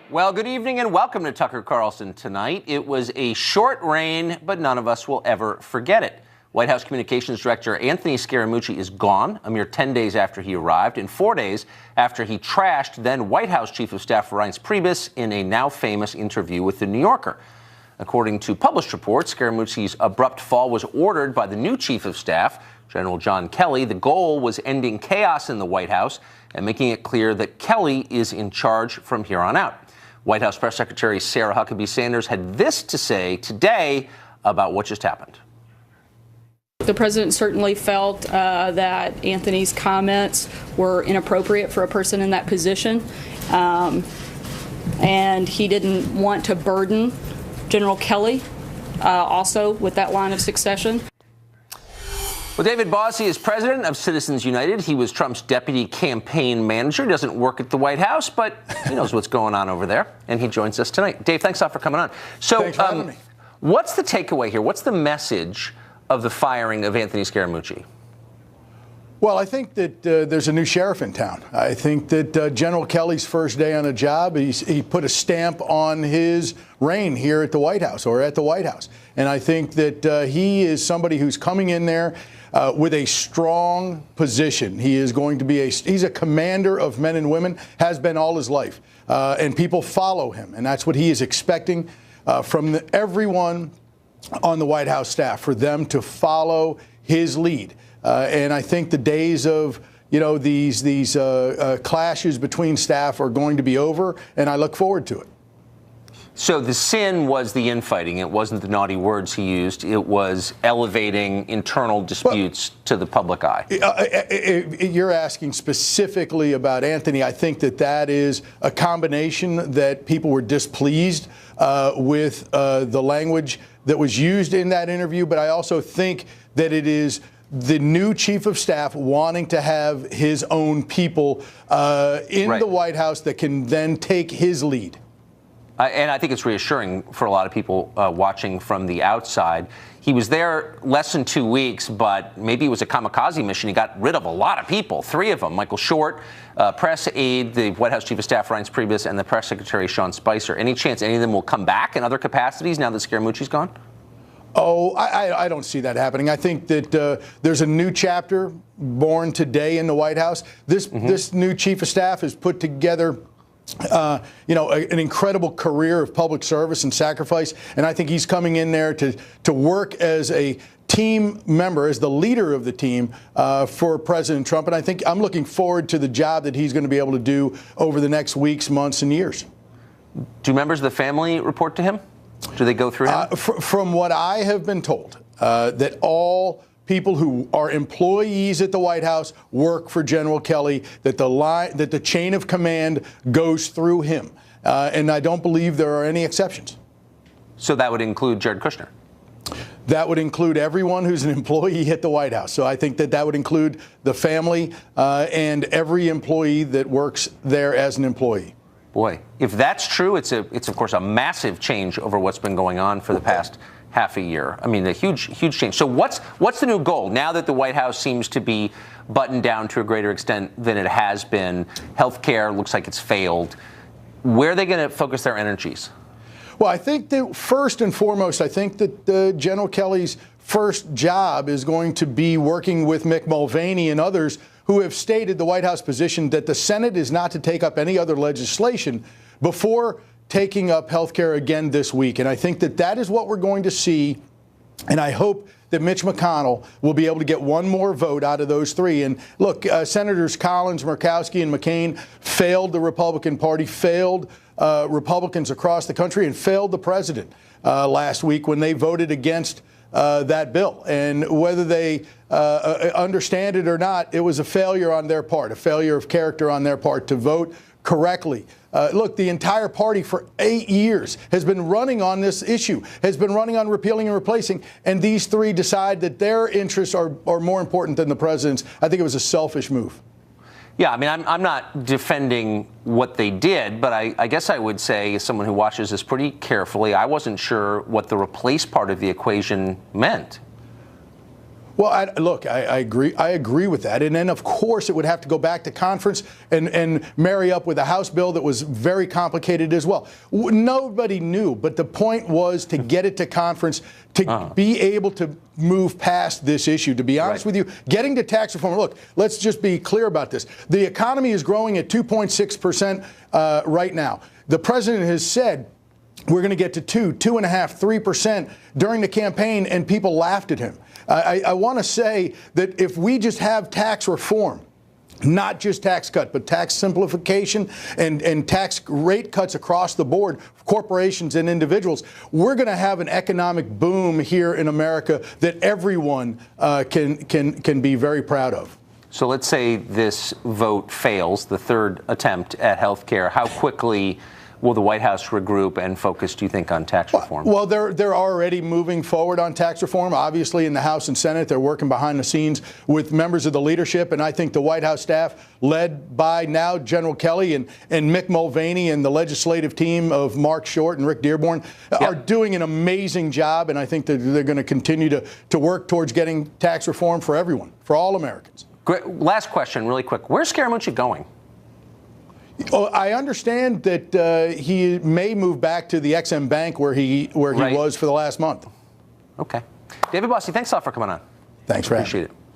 Well, good evening and welcome to Tucker Carlson tonight. It was a short reign, but none of us will ever forget it. White House Communications Director Anthony Scaramucci is gone a mere 10 days after he arrived and 4 days after he trashed then White House Chief of Staff Reince Priebus in a now famous interview with The New Yorker. According to published reports, Scaramucci's abrupt fall was ordered by the new Chief of Staff, General John Kelly. The goal was ending chaos in the White House and making it clear that Kelly is in charge from here on out. White House Press Secretary Sarah Huckabee Sanders had this to say today about what just happened. The president certainly felt that Anthony's comments were inappropriate for a person in that position, and he didn't want to burden General Kelly also with that line of succession. Well, David Bossie is president of Citizens United. He was Trump's deputy campaign manager. He doesn't work at the White House, but he knows what's going on over there, and he joins us tonight. Dave, thanks a lot for coming on. So, thanks for having me. What's the takeaway here? What's the message of the firing of Anthony Scaramucci? Well, I think that there's a new sheriff in town. I think that General Kelly's first day on the job, he put a stamp on his reign here at the White House or at the White House. And I think that he is somebody who's coming in there with a strong position. He is going to be he's a commander of men and women, has been all his life. And people follow him. And that's what he is expecting from everyone on the White House staff, for them to follow his lead. And I think the days of, these clashes between staff are going to be over, and I look forward to it. So the sin was the infighting. It wasn't the naughty words he used. It was elevating internal disputes to the public eye. You're asking specifically about Anthony. I think that is a combination that people were displeased with the language that was used in that interview. But I also think that it is the new chief of staff wanting to have his own people in the White House that can then take his lead. And I think it's reassuring for a lot of people watching from the outside. He was there less than 2 weeks, but maybe it was a kamikaze mission. He got rid of a lot of people, 3 of them. Michael Short, press aide, the White House Chief of Staff Reince Priebus, and the press secretary Sean Spicer. Any chance any of them will come back in other capacities now that Scaramucci's gone? Oh, I don't see that happening. I think that there's a new chapter born today in the White House. This new chief of staff has put together an incredible career of public service and sacrifice. And I think he's coming in there to work as a team member, as the leader of the team for President Trump. And I think I'm looking forward to the job that he's going to be able to do over the next weeks, months, and years. Do members of the family report to him? Do they go through him? From what I have been told, that all people who are employees at the White House work for General Kelly, that the chain of command goes through him. And I don't believe there are any exceptions. So that would include Jared Kushner? That would include everyone who's an employee at the White House. So I think that would include the family and every employee that works there as an employee. Boy, if that's true, it's of course a massive change over what's been going on for the past half a year. I mean, a huge change. So what's the new goal now that the White House seems to be buttoned down to a greater extent than it has been? Healthcare looks like it's failed. Where are they going to focus their energies? Well, I think that first and foremost, I think that General Kelly's first job is going to be working with Mick Mulvaney and others who have stated the White House position that the Senate is not to take up any other legislation before taking up health care again this week. And I think that is what we're going to see. And I hope that Mitch McConnell will be able to get one more vote out of those 3. And look, Senators Collins, Murkowski, and McCain failed the Republican Party, failed Republicans across the country, and failed the president last week when they voted against that bill. And whether they understand it or not, it was a failure on their part, a failure of character on their part to vote correctly. Look, the entire party for 8 years has been running on this issue, has been running on repealing and replacing, and these 3 decide that their interests are more important than the president's. I think it was a selfish move. Yeah, I mean, I'm not defending what they did, but I guess I would say, as someone who watches this pretty carefully, I wasn't sure what the replace part of the equation meant. Well, I agree. I agree with that. And then, of course, it would have to go back to conference and marry up with a House bill that was very complicated as well. Nobody knew, but the point was to get it to conference, to be able to move past this issue. To be honest with you, getting to tax reform, look, let's just be clear about this. The economy is growing at 2.6% right now. The president has said we're going to get to 2.5%, 3% during the campaign, and people laughed at him. I want to say that if we just have tax reform, not just tax cut, but tax simplification and tax rate cuts across the board, corporations and individuals, we're going to have an economic boom here in America that everyone can be very proud of. So let's say this vote fails, the third attempt at health care. How quickly will the White House regroup and focus, do you think, on tax reform? Well, they're already moving forward on tax reform. Obviously, in the House and Senate, they're working behind the scenes with members of the leadership. And I think the White House staff, led by now General Kelly and Mick Mulvaney and the legislative team of Mark Short and Rick Dearborn, are doing an amazing job. And I think that they're going to continue to work towards getting tax reform for everyone, for all Americans. Great. Last question, really quick. Where's Scaramucci going? I understand that he may move back to the XM Bank where he was for the last month. Okay. David Bossie, thanks a lot for coming on. Thanks for having me. Appreciate it.